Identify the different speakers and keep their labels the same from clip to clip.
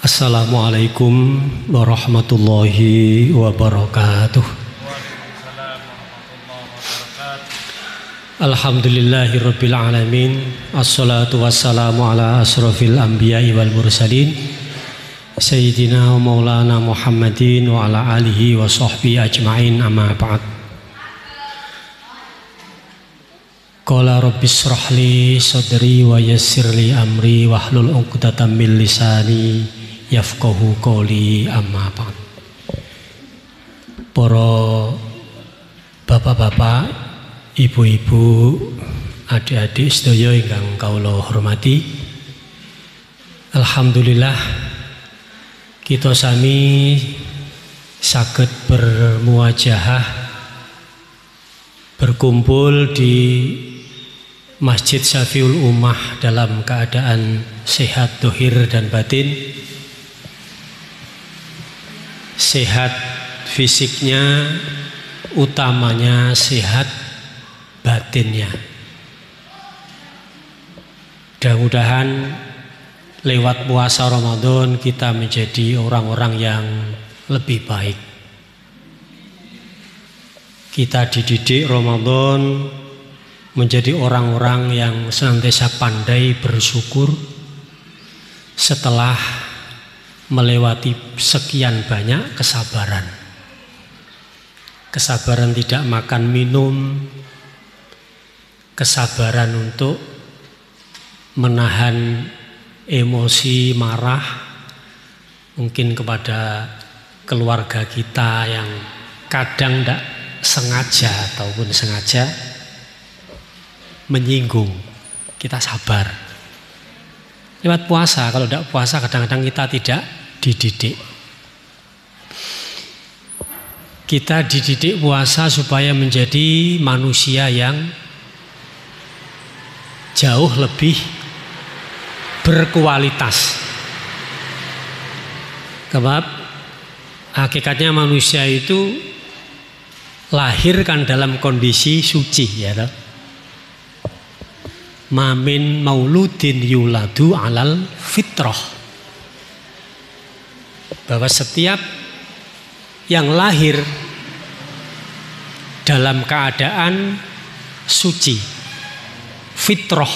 Speaker 1: Assalamualaikum warahmatullahi wabarakatuh. Alhamdulillahirabbil alamin. Assalatu wassalamu ala asrofil anbiya'i wal mursalin Sayyidina wa maulana Muhammadin wa ala alihi wa sahbihi ajma'in, amma ba'd. Qala rabbis shrahli sadri wa yassirli amri wahlul 'uqdatam min lisani yafqahu qouli, amma ba'd. Para bapak-bapak, ibu-ibu, adik-adik sedaya ingkang kawula hormati, alhamdulillah kita sami saged bermuajahah berkumpul di Masjid Syafiul Ummah dalam keadaan sehat dohir dan batin. Sehat fisiknya, utamanya sehat batinnya. Mudah-mudahan lewat puasa Ramadan kita menjadi orang-orang yang lebih baik. Kita dididik Ramadan menjadi orang-orang yang senantiasa pandai bersyukur setelah melewati sekian banyak kesabaran. Kesabaran tidak makan minum, kesabaran untuk menahan emosi marah mungkin kepada keluarga kita yang kadang tidak sengaja ataupun sengaja menyinggung. Kita sabar lewat puasa. Kalau tidak puasa kadang-kadang kita tidak dididik. Kita dididik puasa supaya menjadi manusia yang jauh lebih berkualitas. Sebab hakikatnya manusia itu lahir kan dalam kondisi suci, ya toh. Mamin mauludin yuladu alal fitrah. Bahwa setiap yang lahir dalam keadaan suci, fitrah.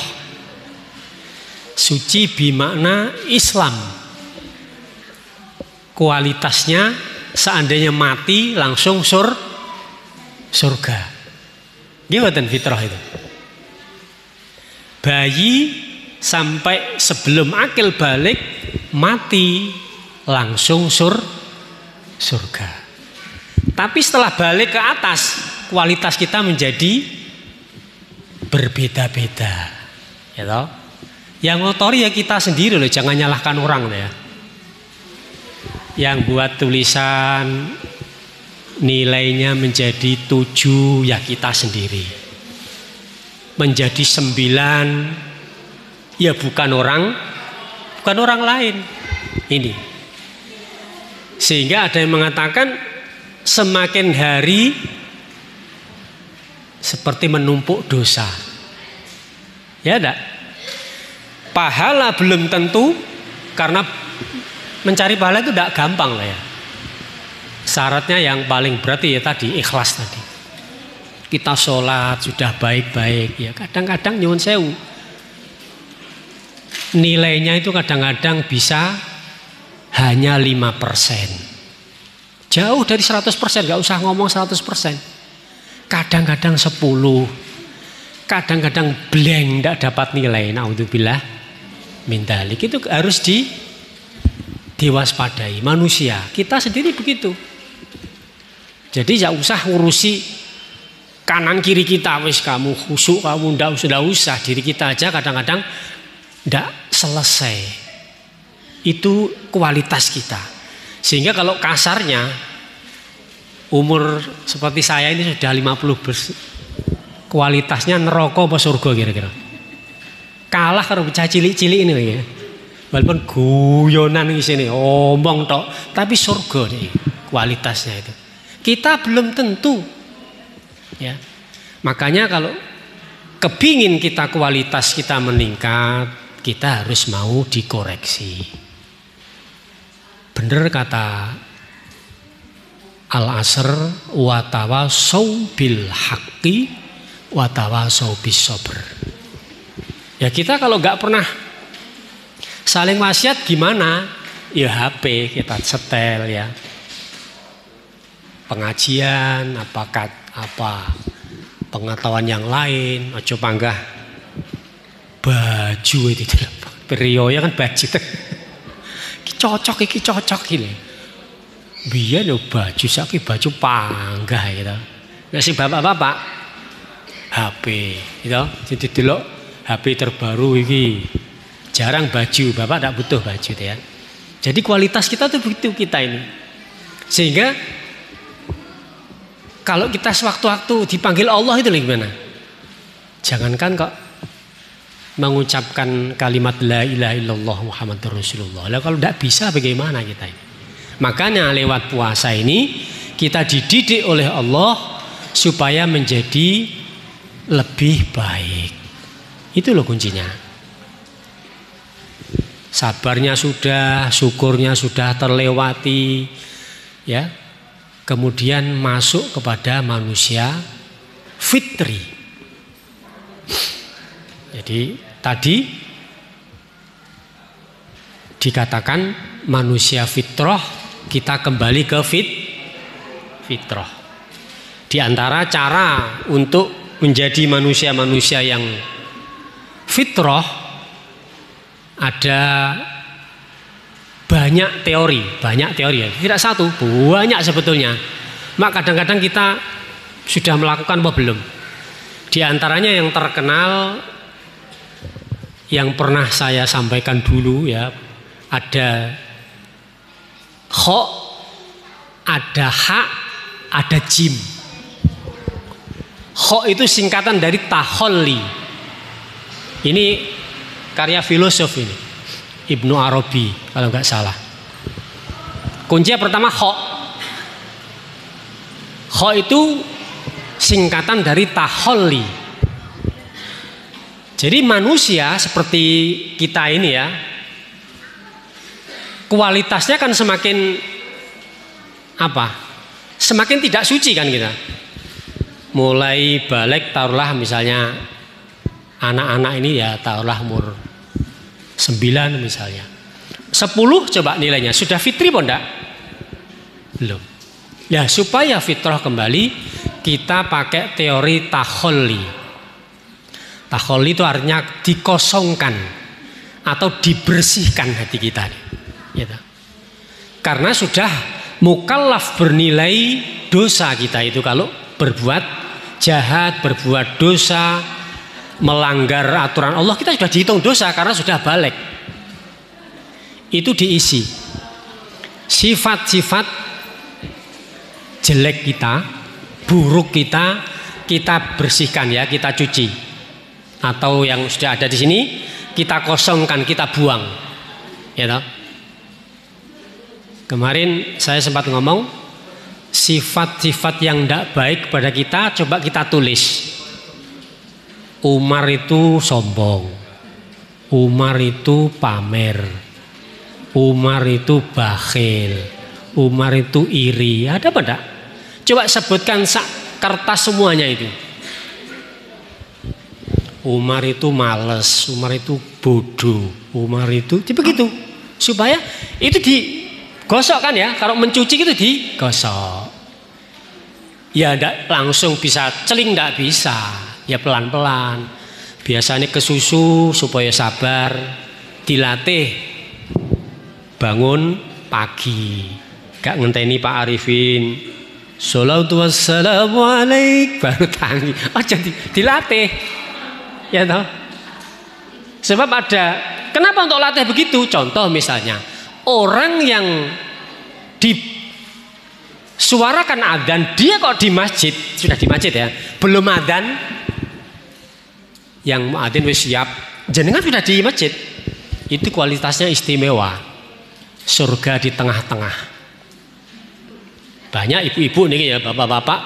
Speaker 1: Suci bermakna Islam. Kualitasnya seandainya mati langsung surga. Gimana fitrah itu? Bayi sampai sebelum akil balik mati langsung surga. Tapi setelah balik ke atas, kualitas kita menjadi berbeda-beda, ya toh? Yang ngotori ya kita sendiri loh, jangan nyalahkan orang ya. Yang buat tulisan nilainya menjadi 7 ya kita sendiri. Menjadi 9 ya bukan orang lain. Ini. Sehingga ada yang mengatakan semakin hari seperti menumpuk dosa. Ya enggak? Pahala belum tentu, karena mencari pahala itu enggak gampang lah ya. Syaratnya yang paling berat ya tadi ikhlas tadi. Kita sholat sudah baik-baik ya, kadang-kadang nyuwun sewu. Nilainya itu kadang-kadang bisa hanya 5%. Jauh dari 100%, gak usah ngomong 100%. Kadang-kadang 10%. Kadang-kadang blank, tidak dapat nilai. Naudzubillah min dzalik. Itu harus diwaspadai. Manusia, kita sendiri begitu. Jadi gak usah urusi kanan kiri kita. Wis kamu khusyuk, kamu tidak usah. Diri kita aja kadang-kadang tidak selesai. Itu kualitas kita. Sehingga kalau kasarnya umur seperti saya ini sudah 50, kualitasnya neraka apa surga kira-kira? Kalah kalau bocah cilik-cilik ini ya. Walaupun guyonan di sini, omong tok, tapi surga nih kualitasnya itu. Kita belum tentu. Ya. Makanya kalau kepingin kita kualitas kita meningkat, kita harus mau dikoreksi. Bener kata Al-Asr, wa tawasau bil haqqi wa tawasau bis sabr. Ya kita kalau nggak pernah saling wasiat gimana? Ya HP kita setel ya. Pengajian apa pengetahuan yang lain, ojo panggah baju itu periode kan baju. Iki cocok ini. Biar lo baju saiki baju panggah gitu. Nek sing bapak-bapak HP gitu. Jadi delok HP terbaru iki. Jarang baju, bapak tidak butuh baju ya. Jadi kualitas kita tuh begitu kita ini. Sehingga kalau kita sewaktu-waktu dipanggil Allah itu gimana? Jangankan kok mengucapkan kalimat la ilaha illallah Muhammadur Rasulullah. Lah kalau tidak bisa bagaimana kita ini? Makanya lewat puasa ini kita dididik oleh Allah supaya menjadi lebih baik. Itu loh kuncinya. Sabarnya sudah, syukurnya sudah terlewati, ya. Kemudian masuk kepada manusia fitri. Jadi tadi dikatakan manusia fitrah, kita kembali ke fitrah. Di antara cara untuk menjadi manusia-manusia yang fitrah ada banyak teori ya. Tidak satu, banyak sebetulnya. Mak kadang-kadang kita sudah melakukan apa belum? Di antaranya yang terkenal yang pernah saya sampaikan dulu ya, ada kho, ada hak, ada jim. Kho itu singkatan dari taholli. Ini karya filosof ini, Ibnu Arabi kalau nggak salah. Kuncinya pertama kho. Kho itu singkatan dari taholli. Jadi manusia seperti kita ini ya, kualitasnya kan semakin apa? Semakin tidak suci kan kita. Mulai balik taruhlah misalnya anak-anak ini ya taruhlah umur 9 misalnya. 10 coba nilainya sudah fitri pun enggak? Belum. Ya supaya fitrah kembali kita pakai teori taholli. Taholli itu artinya dikosongkan atau dibersihkan hati kita. Gitu. Karena sudah mukallaf bernilai dosa kita itu kalau berbuat jahat, berbuat dosa, melanggar aturan Allah, kita sudah dihitung dosa karena sudah balik. Itu diisi sifat-sifat jelek kita, buruk kita, kita bersihkan ya, kita cuci. Atau yang sudah ada di sini kita kosongkan, kita buang. Ya toh? Kemarin saya sempat ngomong sifat-sifat yang tidak baik pada kita coba kita tulis. Umar itu sombong, Umar itu pamer, Umar itu bakhil, Umar itu iri. Ada apa enggak? Coba sebutkan kertas semuanya itu. Umar itu malas, Umar itu bodoh, Umar itu begitu. Supaya itu digosok kan ya. Kalau mencuci itu digosok. Ya enggak langsung bisa celing, enggak bisa. Ya pelan-pelan. Biasanya ke susu supaya sabar, dilatih bangun pagi. Gak ngenteni Pak Arifin. Sholatu wassalamu alaik baru tangi. Oh jadi dilatih. Ya toh. Sebab ada. Kenapa untuk latih begitu? Contoh misalnya orang yang disuarakan adzan, dia kok di masjid, sudah di masjid ya, belum adzan. Yang muadzin wis siap, jenengan sudah di masjid. Itu kualitasnya istimewa. Surga di tengah-tengah. Banyak ibu-ibu nih ya, bapak-bapak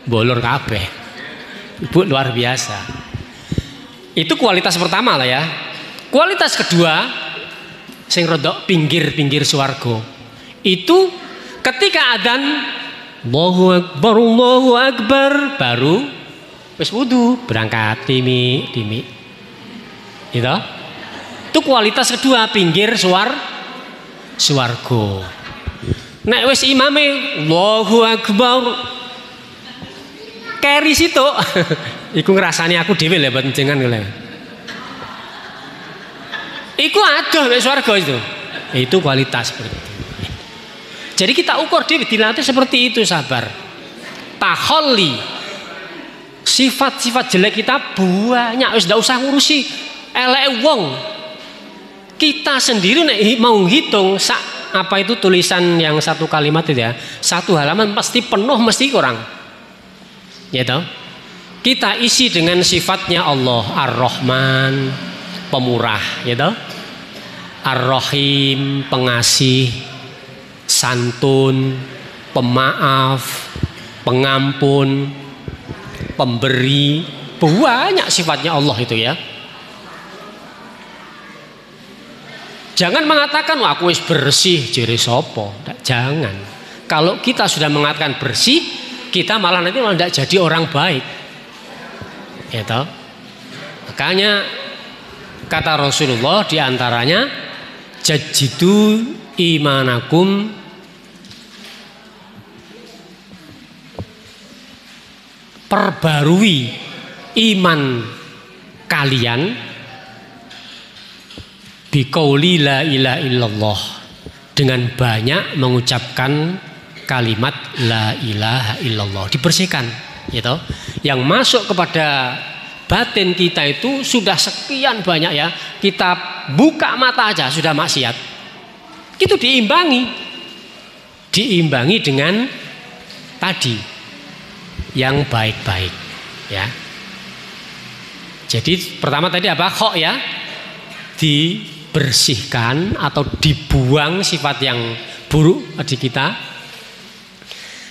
Speaker 1: bolor kabeh. Ibu luar biasa. Itu kualitas pertama lah ya. Kualitas kedua sing rodok pinggir-pinggir swarga. Itu ketika adzan Allahu Akbar baru wis wudu berangkat dimi. Gitu. Itu kualitas kedua pinggir swarga. Nek wis imame Allahu Akbar keri situ. Iku ngrasani aku dhewe lho mboten jenengan lho. Iku adoh nek swarga itu. Itu kualitas seperti itu. Jadi kita ukur dhewe dilatih seperti itu, sabar. Taholli. Sifat-sifat jelek kita banyak, wis ndak usah ngurusi eleke wong. Kita sendiri nek mau hitung apa itu tulisan yang satu kalimat itu ya, satu halaman pasti penuh, mesti kurang. Ya toh? Kita isi dengan sifatnya Allah, Ar-Rahman, pemurah, ya toh? Ar-Rahim, pengasih, santun, pemaaf, pengampun, pemberi, banyak sifatnya Allah itu ya. Jangan mengatakan wah aku wis bersih jere sapa. Jangan. Kalau kita sudah mengatakan bersih, kita malah nanti malah tidak jadi orang baik. Ya toh? Makanya kata Rasulullah diantaranya jajidu imanakum perbarui iman kalian biqauli la ilaha illallah, dengan banyak mengucapkan kalimat la ilaha illallah, dibersihkan gitu. Yang masuk kepada batin kita itu sudah sekian banyak ya, kita buka mata aja sudah maksiat. Itu diimbangi dengan tadi yang baik-baik ya. Jadi pertama tadi apa? Kok ya, dibersihkan atau dibuang sifat yang buruk di kita.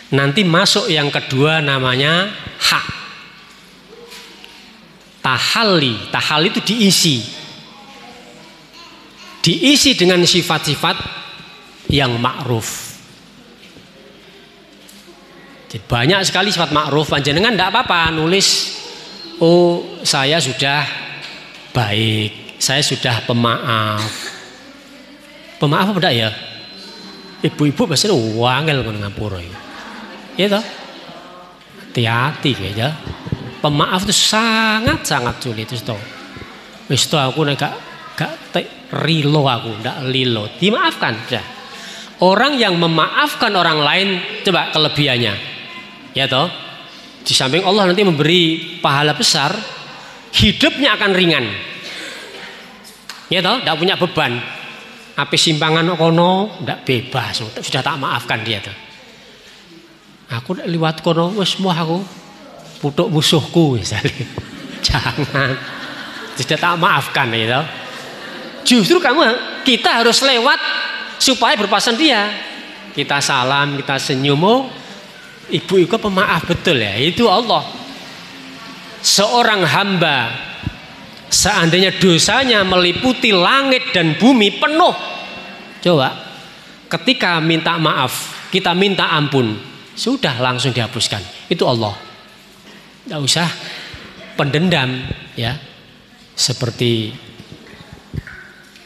Speaker 1: Nanti masuk yang kedua namanya hak. Tahalli itu diisi dengan sifat-sifat yang ma'ruf. Jadi banyak sekali sifat ma'ruf. Panjenengan tidak apa-apa nulis, oh saya sudah baik, saya sudah pemaaf. Pemaaf apa ya? Ibu-ibu biasanya wangel ngono ngapura ya. Ya toh? Hati-hati ya. Pemaaf itu sangat-sangat sulit itu toh. Wis toh aku nek gak rilo aku, ndak lilo. Dimaafkan sudah. Orang yang memaafkan orang lain coba kelebihannya. Ya toh? Di samping Allah nanti memberi pahala besar, hidupnya akan ringan. Ya toh, tidak punya beban. Apa simpangan kono, tidak bebas. Sudah tak maafkan dia tuh. Aku liwat kono, wes mau aku putuk musuhku misalnya. Jangan, sudah tak maafkan ya toh. Justru kita harus lewat supaya berpasan dia. Kita salam, kita senyum. Oh, ibu itu pemaaf betul ya. Itu Allah. Seorang hamba, seandainya dosanya meliputi langit dan bumi penuh, coba ketika minta maaf, kita minta ampun, sudah langsung dihapuskan. Itu Allah. Tidak usah pendendam ya, seperti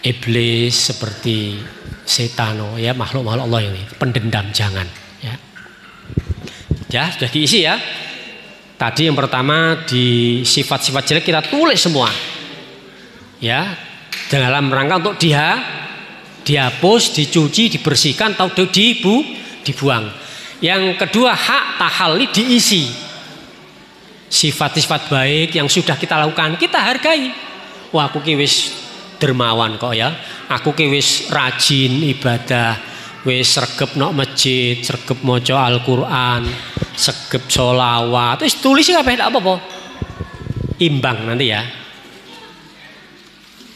Speaker 1: iblis, seperti setan ya, makhluk-makhluk Allah ini pendendam, jangan ya. Ya sudah diisi ya. Tadi yang pertama di sifat-sifat jelek kita tulis semua. Ya, dalam rangka untuk dihapus, dicuci, dibersihkan atau dibuang. Yang kedua hak tahalli diisi. Sifat-sifat baik yang sudah kita lakukan kita hargai. Wah, aku ki wis dermawan kok ya. Aku ki wis rajin ibadah, wis sregep nok masjid, sregep maca Al-Qur'an, sregep sholawat. Terus tulis kabeh ndak apa-apa. Imbang nanti ya.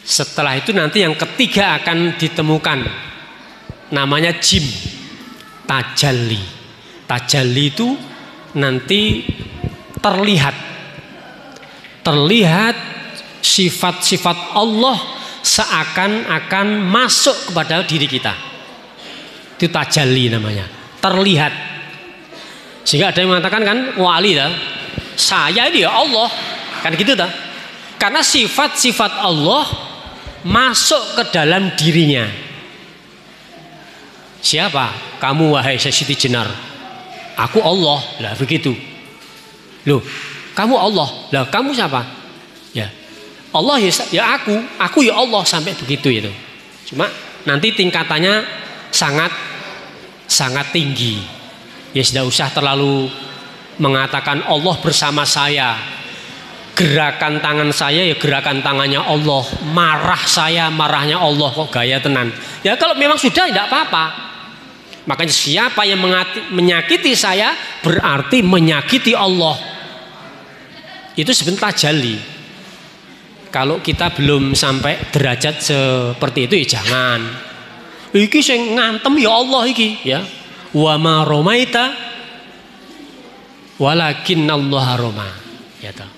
Speaker 1: Setelah itu nanti yang ketiga akan ditemukan, namanya jim, tajalli. Tajalli itu nanti terlihat sifat-sifat Allah seakan-akan masuk kepada diri kita. Itu tajalli namanya, terlihat. Sehingga ada yang mengatakan kan wali dah, saya ini ya Allah, kan gitu dah. Karena sifat-sifat Allah masuk ke dalam dirinya. Siapa? Kamu wahai Siti Jenar. Aku Allah. Lah begitu. Loh, kamu Allah. Lah kamu siapa? Ya. Allah ya aku ya Allah, sampai begitu itu. Cuma nanti tingkatannya sangat tinggi. Ya tidak usah terlalu mengatakan Allah bersama saya. Gerakan tangan saya ya gerakan tangannya Allah, marah saya marahnya Allah, kok gaya tenan. Ya kalau memang sudah tidak apa-apa. Makanya siapa yang menyakiti saya berarti menyakiti Allah. Itu sebentar tajalli. Kalau kita belum sampai derajat seperti itu ya jangan. Iki sing ngantem ya Allah iki ya. Wa ma romaita walakinnallaha roma. Ya toh.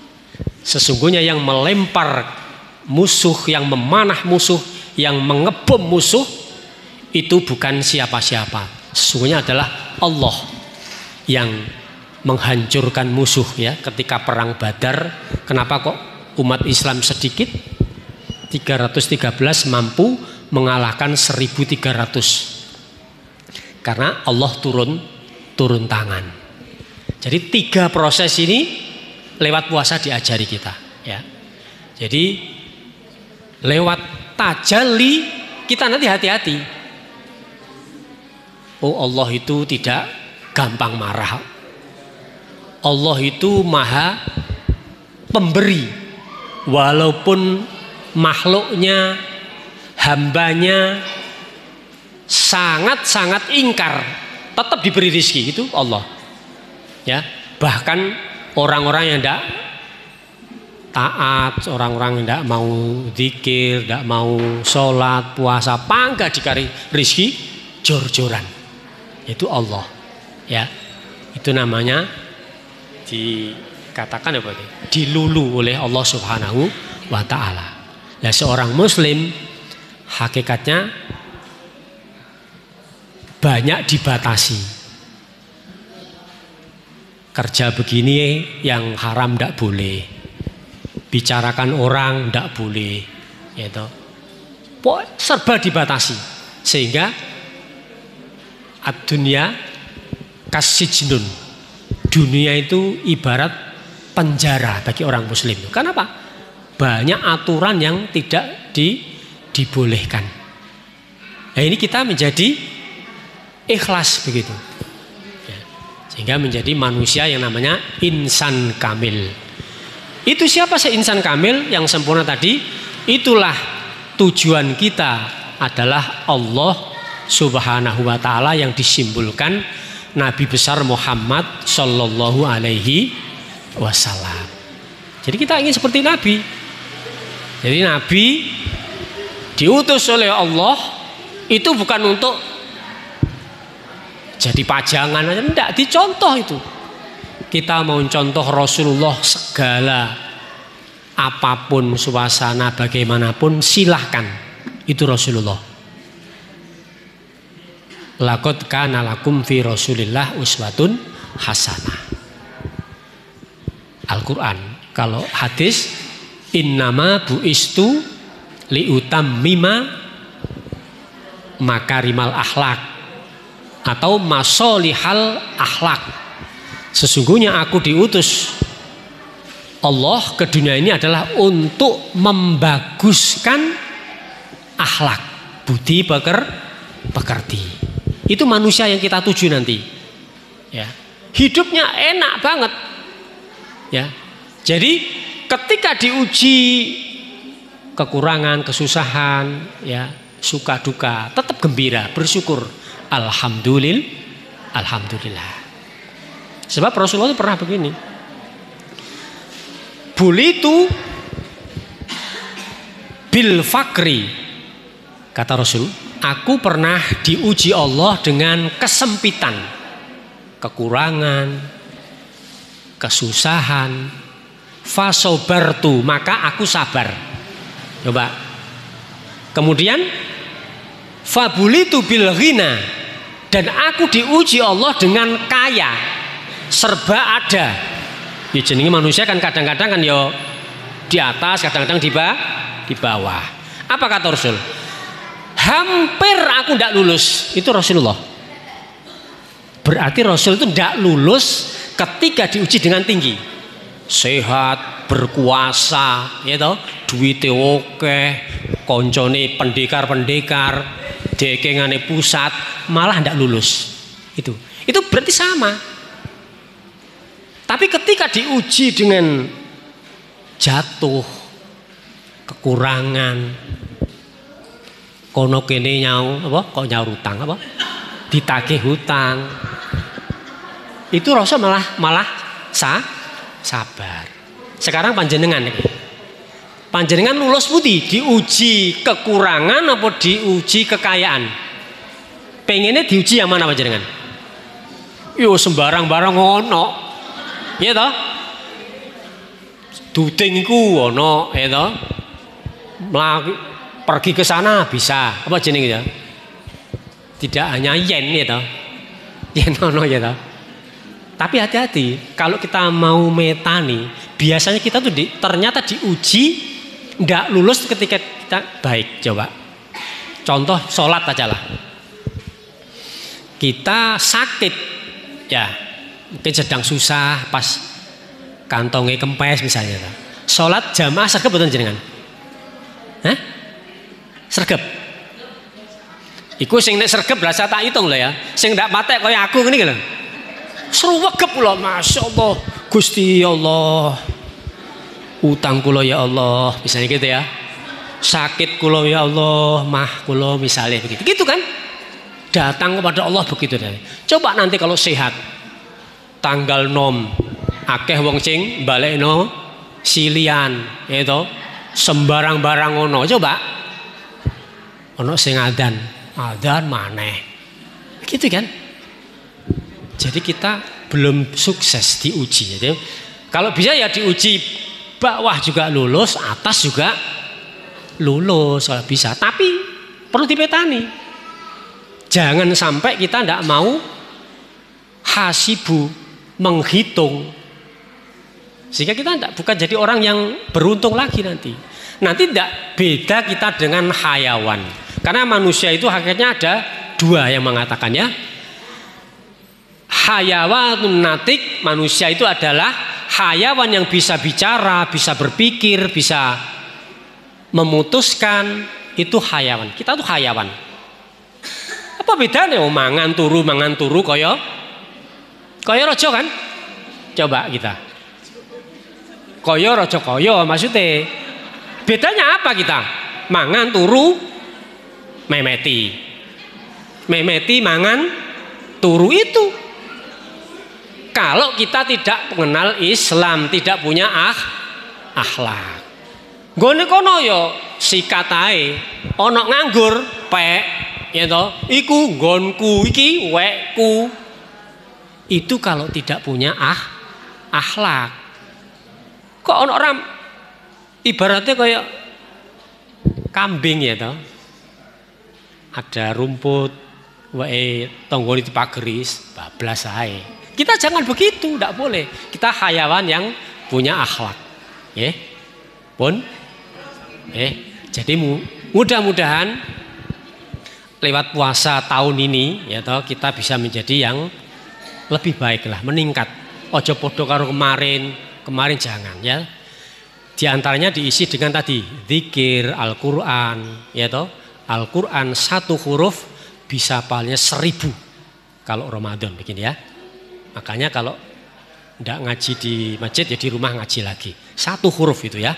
Speaker 1: Sesungguhnya yang melempar musuh, yang memanah musuh, yang mengebom musuh itu bukan siapa-siapa. Sesungguhnya adalah Allah yang menghancurkan musuh ya ketika perang Badar. Kenapa kok umat Islam sedikit? 313 mampu mengalahkan 1300. Karena Allah turun tangan. Jadi 3 proses ini lewat puasa diajari kita ya. Jadi lewat tajalli kita nanti hati-hati. Oh Allah itu tidak gampang marah. Allah itu maha pemberi. Walaupun makhluknya, hambanya sangat-sangat ingkar, tetap diberi rezeki, itu Allah ya. Bahkan orang-orang yang tidak taat, orang-orang yang tidak mau zikir, tidak mau sholat, puasa, pangga dikari rezeki jor-joran. Itu Allah ya. Itu namanya dikatakan apa itu? Dilulu oleh Allah Subhanahu wa ta'ala. Nah, seorang muslim hakikatnya banyak dibatasi. Kerja begini yang haram tidak boleh, bicarakan orang tidak boleh, gitu. Serba dibatasi sehingga ad-dunya kasijnun, dunia itu ibarat penjara bagi orang muslim. Kenapa? Banyak aturan yang tidak dibolehkan. Nah ini kita menjadi ikhlas begitu. Sehingga menjadi manusia yang namanya insan kamil. Itu siapa sih insan kamil yang sempurna tadi? Itulah tujuan kita adalah Allah Subhanahu wa ta'ala yang disimbolkan Nabi besar Muhammad Sallallahu Alaihi Wasallam. Jadi kita ingin seperti Nabi. Jadi Nabi diutus oleh Allah itu bukan untuk jadi pajangan aja, tidak dicontoh itu. Kita mau contoh Rasulullah segala apapun suasana bagaimanapun silahkan, itu Rasulullah. Laqad kana lakum fi Rasulillah uswatun hasanah. Al-Quran. Kalau hadis innama buistu liutammima makarimal akhlak atau masolihal akhlak. Sesungguhnya aku diutus Allah ke dunia ini adalah untuk membaguskan akhlak, budi pekerti. Itu manusia yang kita tuju nanti. Ya. Hidupnya enak banget. Ya. Jadi ketika diuji kekurangan, kesusahan, ya, suka duka, tetap gembira, bersyukur. Alhamdulillah. Sebab Rasulullah itu pernah begini. Bulitu bil fakri, kata Rasul, aku pernah diuji Allah dengan kesempitan, kekurangan, kesusahan. Fasobartu, maka aku sabar. Coba. Kemudian fabulitu bil ghina, Dan aku diuji Allah dengan kaya, serba ada. Ya jenenge manusia kan kadang-kadang kan ya di atas, kadang-kadang di bawah. Apa kata Rasul? Hampir aku tidak lulus. Itu Rasulullah. Berarti Rasul itu tidak lulus ketika diuji dengan tinggi. Sehat, berkuasa, ya toh, duwite oke, koncone pendekar-pendekar, dekengane pusat, malah tidak lulus. Itu berarti sama. Tapi ketika diuji dengan jatuh, kekurangan, kono kene nyau apa kok nyaur utang apa ditagih hutang, itu Rasul malah sabar. Sekarang panjenengan lulus putih diuji kekurangan apa diuji kekayaan? Pengennya diuji yang mana panjenengan? Yo sembarang-barang ono, ya toh? Duting iku ono, ya toh? Pergi ke sana bisa, apa jenenge ya? Tidak hanya yen ya toh. Yen ono ya toh. Tapi hati-hati, kalau kita mau metani, biasanya kita tuh ternyata diuji ndak lulus ketika kita baik. Coba. Contoh sholat aja lah. Kita sakit ya, mungkin sedang susah pas kantongnya kempes misalnya. Sholat jamaah sregep mboten jenengan? Hah? Sregep. Iku sing nek sregep berasa tak hitung lho ya. Sing ndak patek kaya aku ngene iki lho. Sruwegep kula, masyaallah. Gusti Allah. Utang kula ya Allah, misalnya gitu ya. Sakit kula ya Allah, mah kula misalnya begitu. Gitu kan? Datang kepada Allah begitu deh. Coba nanti kalau sehat. Tanggal nom akeh wong sing balekno silian, ya to. Sembarang-barang ono. Coba. Ono sing adzan maneh. Gitu kan? Jadi kita belum sukses diuji. Jadi kalau bisa ya diuji bawah juga lulus, atas juga lulus kalau bisa. Tapi perlu dipetani. Jangan sampai kita tidak mau hasibu, menghitung. Sehingga kita bukan jadi orang yang beruntung lagi nanti. Nanti tidak beda kita dengan hayawan. Karena manusia itu hakikatnya ada dua yang mengatakannya. Hayawanun natik, manusia itu adalah hayawan yang bisa bicara, bisa berpikir, bisa memutuskan. Itu hayawan. Kita tuh hayawan. Apa bedanya? Mangan turu kaya raja kan? Coba kita. Kaya raja kaya maksudnya. Bedanya apa kita? Mangan turu memeti. Memeti mangan turu itu. Kalau kita tidak mengenal Islam, tidak punya akhlak. Nggone kono yo sikat ae. Ana nganggur pek, ya toh. Iku nggonku, iki wekku. Itu kalau tidak punya akhlak. Kok ana orang ibaratnya kayak kambing ya toh. Ada rumput, wae tonggone dipageris, bablas ae. Kita jangan begitu, tidak boleh. Kita hayawan yang punya akhlak. Jadi mudah-mudahan lewat puasa tahun ini ya toh, kita bisa menjadi yang lebih baik lah, meningkat. Ojo podo karo kemarin jangan ya. Di antaranya diisi dengan tadi zikir, Al-Qur'an ya toh. Al-Qur'an satu huruf bisa palingnya 1000 kalau Ramadan begini ya. Makanya kalau tidak ngaji di masjid ya di rumah ngaji lagi. Satu huruf itu ya.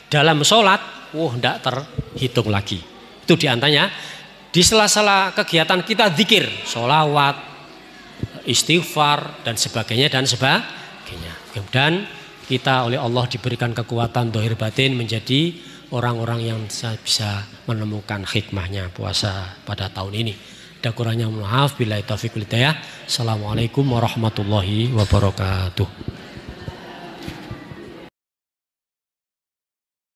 Speaker 1: Dalam sholat, tidak terhitung lagi. Itu diantaranya di sela-sela kegiatan kita zikir, sholawat, istighfar dan sebagainya. Kemudian kita oleh Allah diberikan kekuatan zahir batin menjadi orang-orang yang bisa menemukan hikmahnya puasa pada tahun ini. Ada kurangnya maaf, billahi taufiq wal hidayah. Assalamualaikum warahmatullahi wabarakatuh.